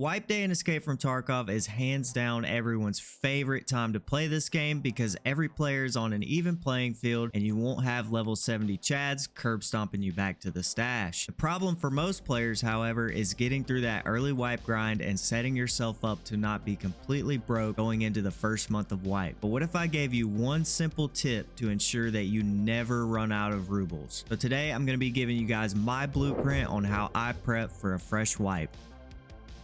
Wipe Day and Escape from Tarkov is hands down everyone's favorite time to play this game because every player is on an even playing field and you won't have level 70 chads curb stomping you back to the stash. The problem for most players, however, is getting through that early wipe grind and setting yourself up to not be completely broke going into the first month of wipe. But what if I gave you one simple tip to ensure that you never run out of roubles? So today I'm going to be giving you guys my blueprint on how I prep for a fresh wipe.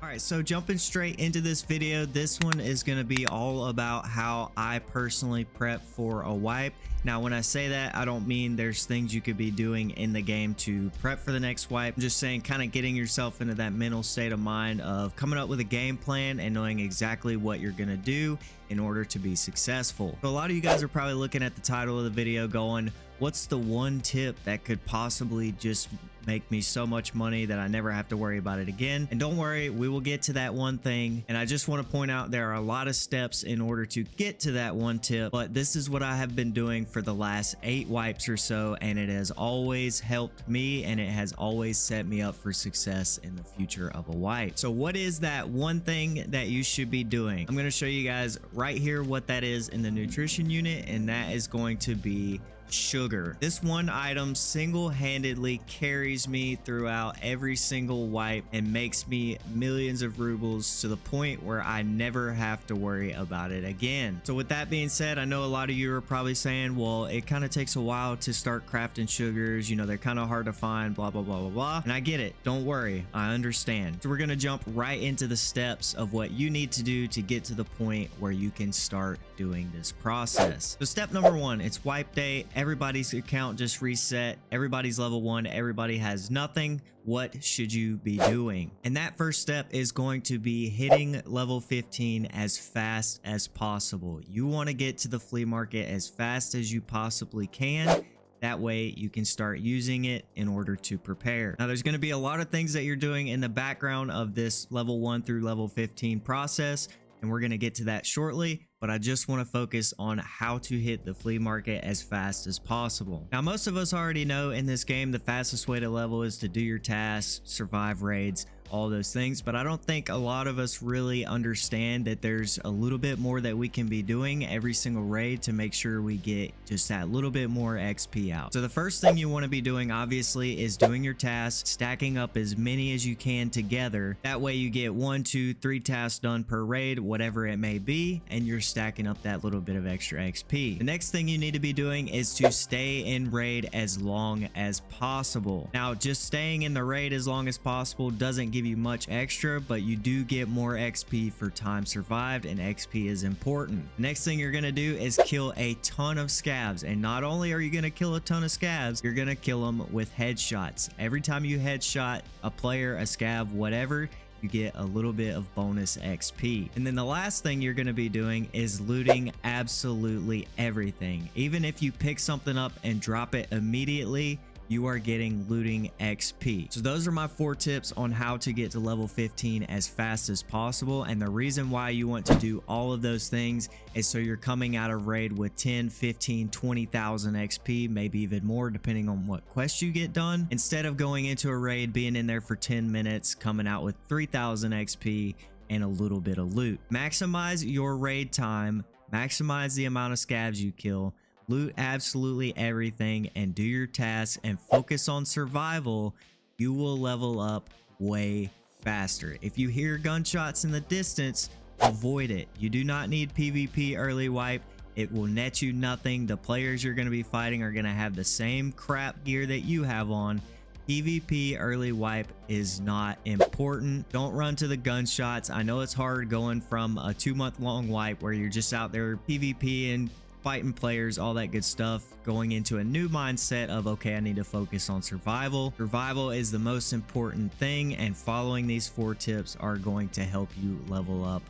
Alright, so jumping straight into this video, this one is going to be all about how I personally prep for a wipe. Now, when I say that, I don't mean there's things you could be doing in the game to prep for the next wipe. I'm just saying kind of getting yourself into that mental state of mind of coming up with a game plan and knowing exactly what you're going to do in order to be successful. So a lot of you guys are probably looking at the title of the video going, what's the one tip that could possibly just make me so much money that I never have to worry about it again? And don't worry, we will get to that one thing. And I just want to point out there are a lot of steps in order to get to that one tip, but this is what I have been doing for the last 8 wipes or so, and it has always helped me and it has always set me up for success in the future of a wipe. So what is that one thing that you should be doing? I'm going to show you guys right here what that is in the nutrition unit, and that is going to be sugar. This one item single-handedly carries me throughout every single wipe and makes me millions of rubles to the point where I never have to worry about it again. So with that being said, I know a lot of you are probably saying, well, it kind of takes a while to start crafting sugars, you know, they're kind of hard to find, blah blah blah blah blah. And I get it, don't worry, I understand. So we're gonna jump right into the steps of what you need to do to get to the point where you can start doing this process. So step number 1, it's wipe day. Everybody's account just reset, everybody's level 1, everybody has nothing. What should you be doing? And that first step is going to be hitting level 15 as fast as possible. You want to get to the flea market as fast as you possibly can. That way you can start using it in order to prepare. Now there's going to be a lot of things that you're doing in the background of this level 1 through level 15 process, and we're going to get to that shortly, but I just want to focus on how to hit the flea market as fast as possible. Now, most of us already know in this game, the fastest way to level is to do your tasks, survive raids, all those things, but I don't think a lot of us really understand that there's a little bit more that we can be doing every single raid to make sure we get just that little bit more XP out. So the first thing you want to be doing, obviously, is doing your tasks, stacking up as many as you can together. That way you get 1, 2, 3 tasks done per raid, whatever it may be, and you're stacking up that little bit of extra XP. The next thing you need to be doing is to stay in raid as long as possible. Now, just staying in the raid as long as possible doesn't give you much extra, but you do get more XP for time survived, and XP is important. The next thing you're gonna do is kill a ton of scavs, and not only are you gonna kill a ton of scavs, you're gonna kill them with headshots. Every time you headshot a player, a scav, whatever, you get a little bit of bonus XP. And then the last thing you're going to be doing is looting absolutely everything. Even if you pick something up and drop it immediately, you are getting looting XP. So those are my 4 tips on how to get to level 15 as fast as possible. And the reason why you want to do all of those things is so you're coming out of raid with 10, 15, 20,000 XP, maybe even more depending on what quest you get done, instead of going into a raid, being in there for 10 minutes, coming out with 3,000 XP and a little bit of loot. Maximize your raid time, maximize the amount of scavs you kill, loot absolutely everything, and do your tasks and focus on survival. You will level up way faster. If you hear gunshots in the distance, avoid it. You do not need PvP early wipe. It will net you nothing. The players you're going to be fighting are going to have the same crap gear that you have on. PvP early wipe is not important. Don't run to the gunshots. I know it's hard going from a 2-month-long wipe where you're just out there PvP and fighting players, all that good stuff, going into a new mindset of, okay, I need to focus on survival. Survival is the most important thing, and following these 4 tips are going to help you level up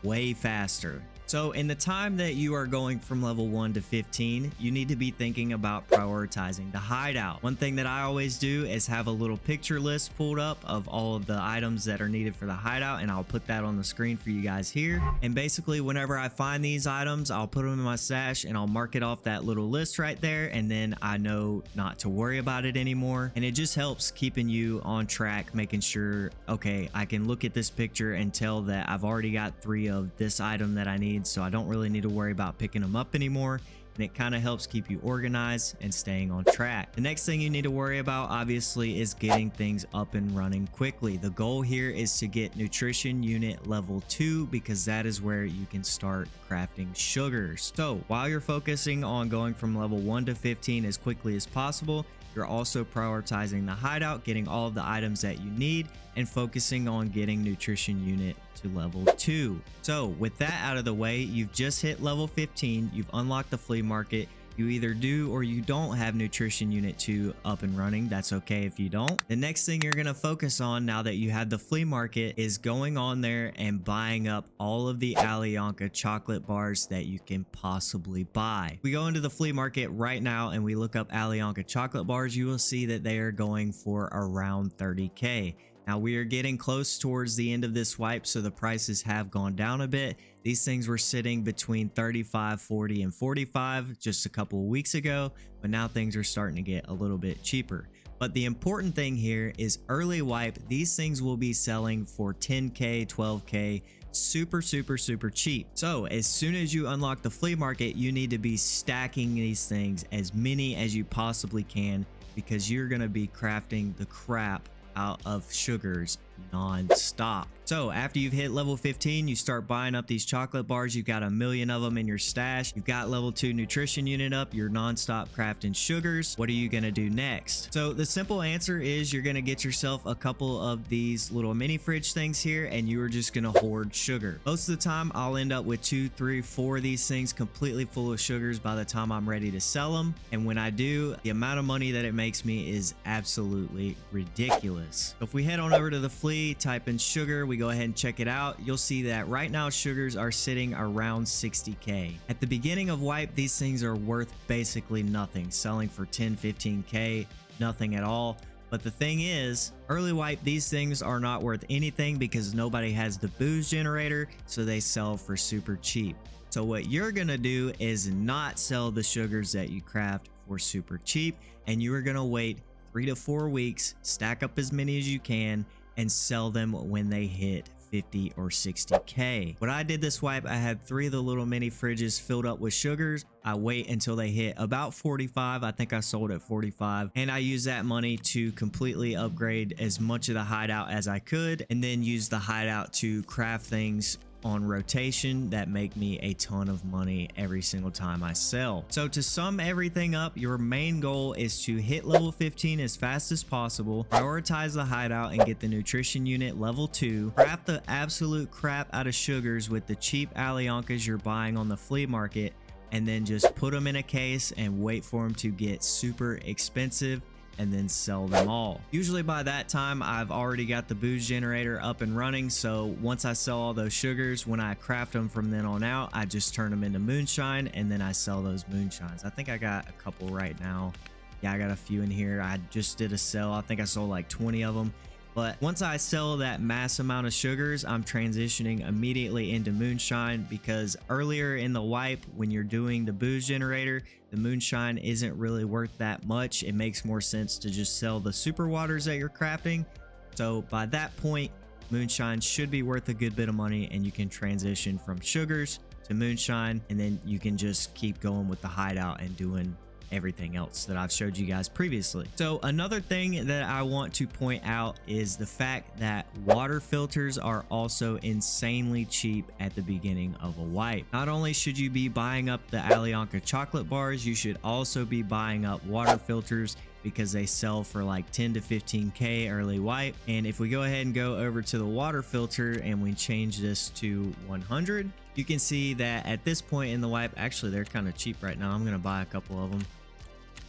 way faster. So in the time that you are going from level 1 to 15, you need to be thinking about prioritizing the hideout. One thing that I always do is have a little picture list pulled up of all of the items that are needed for the hideout, and I'll put that on the screen for you guys here. And basically whenever I find these items, I'll put them in my stash and I'll mark it off that little list right there, and then I know not to worry about it anymore. And it just helps keeping you on track, making sure, okay, I can look at this picture and tell that I've already got 3 of this item that I need, so I don't really need to worry about picking them up anymore. And it kind of helps keep you organized and staying on track. The next thing you need to worry about, obviously, is getting things up and running quickly. The goal here is to get nutrition unit level 2, because that is where you can start crafting sugars. So while you're focusing on going from level 1 to 15 as quickly as possible, you're also prioritizing the hideout, getting all of the items that you need, and focusing on getting nutrition unit to level 2. So with that out of the way, you've just hit level 15, you've unlocked the flea market. You either do or you don't have nutrition unit 2 up and running. That's okay if you don't. The next thing you're going to focus on now that you have the flea market is going on there and buying up all of the Alyonka chocolate bars that you can possibly buy. We go into the flea market right now and we look up Alyonka chocolate bars. You will see that they are going for around 30k. Now we are getting close towards the end of this wipe, so the prices have gone down a bit. These things were sitting between 35, 40, and 45 just a couple of weeks ago, but now things are starting to get a little bit cheaper. But the important thing here is early wipe, these things will be selling for 10k, 12k, super cheap. So as soon as you unlock the flea market, you need to be stacking these things, as many as you possibly can, because you're going to be crafting the crap out of sugars non-stop. So after you've hit level 15, you start buying up these chocolate bars. You've got a million of them in your stash. You've got level 2 nutrition unit up. You're non-stop crafting sugars. What are you gonna do next? So the simple answer is you're gonna get yourself a couple of these little mini fridge things here, and you are just gonna hoard sugar. Most of the time I'll end up with 2, 3, 4 of these things completely full of sugars by the time I'm ready to sell them. And when I do, the amount of money that it makes me is absolutely ridiculous. So if we head on over to the flea, type in sugar, we go ahead and check it out. You'll see that right now sugars are sitting around 60k. At the beginning of wipe, these things are worth basically nothing, selling for 10, 15k, nothing at all. But the thing is, early wipe, these things are not worth anything because nobody has the booze generator, so they sell for super cheap. So what you're gonna do is not sell the sugars that you craft for super cheap, and you are gonna wait 3 to 4 weeks, stack up as many as you can, and sell them when they hit 50 or 60k. When I did this wipe, I had 3 of the little mini fridges filled up with sugars. I wait until they hit about 45. I think I sold at 45, and I use that money to completely upgrade as much of the hideout as I could, and then use the hideout to craft things on rotation that make me a ton of money every single time I sell. So to sum everything up, your main goal is to hit level 15 as fast as possible, prioritize the hideout and get the nutrition unit level 2, craft the absolute crap out of sugars with the cheap Alyonkas you're buying on the flea market, and then just put them in a case and wait for them to get super expensive, and then sell them all. Usually by that time I've already got the booze generator up and running, so once I sell all those sugars, when I craft them from then on out, I just turn them into moonshine, and then I sell those moonshines. I think I got a couple right now. Yeah, I got a few in here. I just did a sell. I think I sold like 20 of them. But once I sell that mass amount of sugars, I'm transitioning immediately into moonshine, because earlier in the wipe, when you're doing the booze generator, the moonshine isn't really worth that much. It makes more sense to just sell the super waters that you're crafting. So by that point, moonshine should be worth a good bit of money, and you can transition from sugars to moonshine, and then you can just keep going with the hideout and doing everything else that I've showed you guys previously. So another thing that I want to point out is the fact that water filters are also insanely cheap at the beginning of a wipe. Not only should you be buying up the Alyonka chocolate bars, you should also be buying up water filters, because they sell for like 10 to 15k early wipe. And if we go ahead and go over to the water filter and we change this to 100, you can see that at this point in the wipe, actually they're kind of cheap right now. I'm gonna buy a couple of them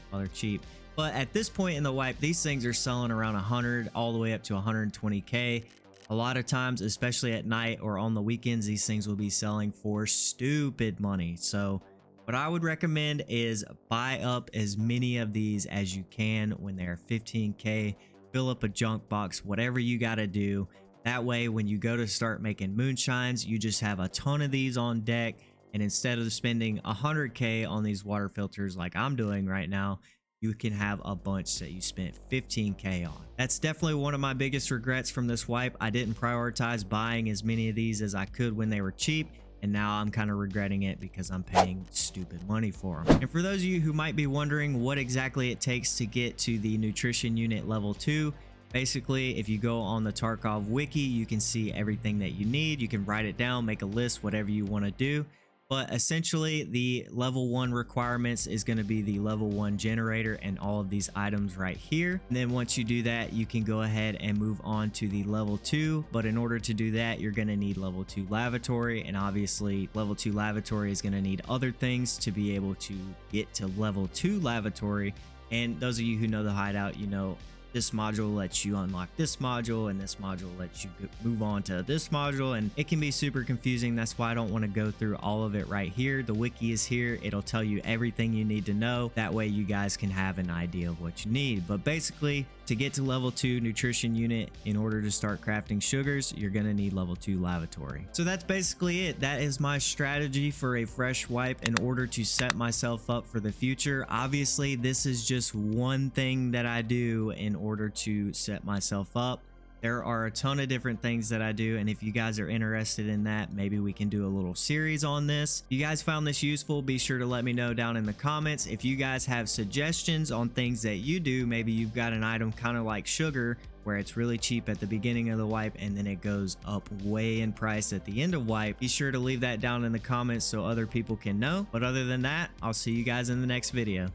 while they're cheap. But at this point in the wipe, these things are selling around 100 all the way up to 120k. A lot of times, especially at night or on the weekends, these things will be selling for stupid money. So what I would recommend is buy up as many of these as you can when they're 15k. Fill up a junk box, whatever you got to do. That way, when you go to start making moonshines, you just have a ton of these on deck. And instead of spending 100k on these water filters like I'm doing right now, you can have a bunch that you spent 15k on. That's definitely one of my biggest regrets from this wipe. I didn't prioritize buying as many of these as I could when they were cheap, and now I'm kind of regretting it because I'm paying stupid money for them. And for those of you who might be wondering what exactly it takes to get to the nutrition unit level 2, basically, if you go on the Tarkov wiki, you can see everything that you need. You can write it down, make a list, whatever you want to do. But essentially, the level 1 requirements is going to be the level 1 generator and all of these items right here. And then once you do that, you can go ahead and move on to the level 2. But in order to do that, you're going to need level 2 lavatory. And obviously, level 2 lavatory is going to need other things to be able to get to level 2 lavatory. And those of you who know the Hideout, you know, this module lets you unlock this module, and this module lets you move on to this module, and it can be super confusing. That's why I don't want to go through all of it right here. The wiki is here. It'll tell you everything you need to know. That way you guys can have an idea of what you need. But basically, to get to level 2 nutrition unit, in order to start crafting sugars, you're going to need level 2 lavatory. So that's basically it. That is my strategy for a fresh wipe in order to set myself up for the future. Obviously, this is just one thing that I do in order to set myself up. There are a ton of different things that I do, and if you guys are interested in that, maybe we can do a little series on this. If you guys found this useful, be sure to let me know down in the comments. If you guys have suggestions on things that you do, maybe you've got an item kind of like sugar where it's really cheap at the beginning of the wipe and then it goes up way in price at the end of wipe, be sure to leave that down in the comments so other people can know. But other than that, I'll see you guys in the next video.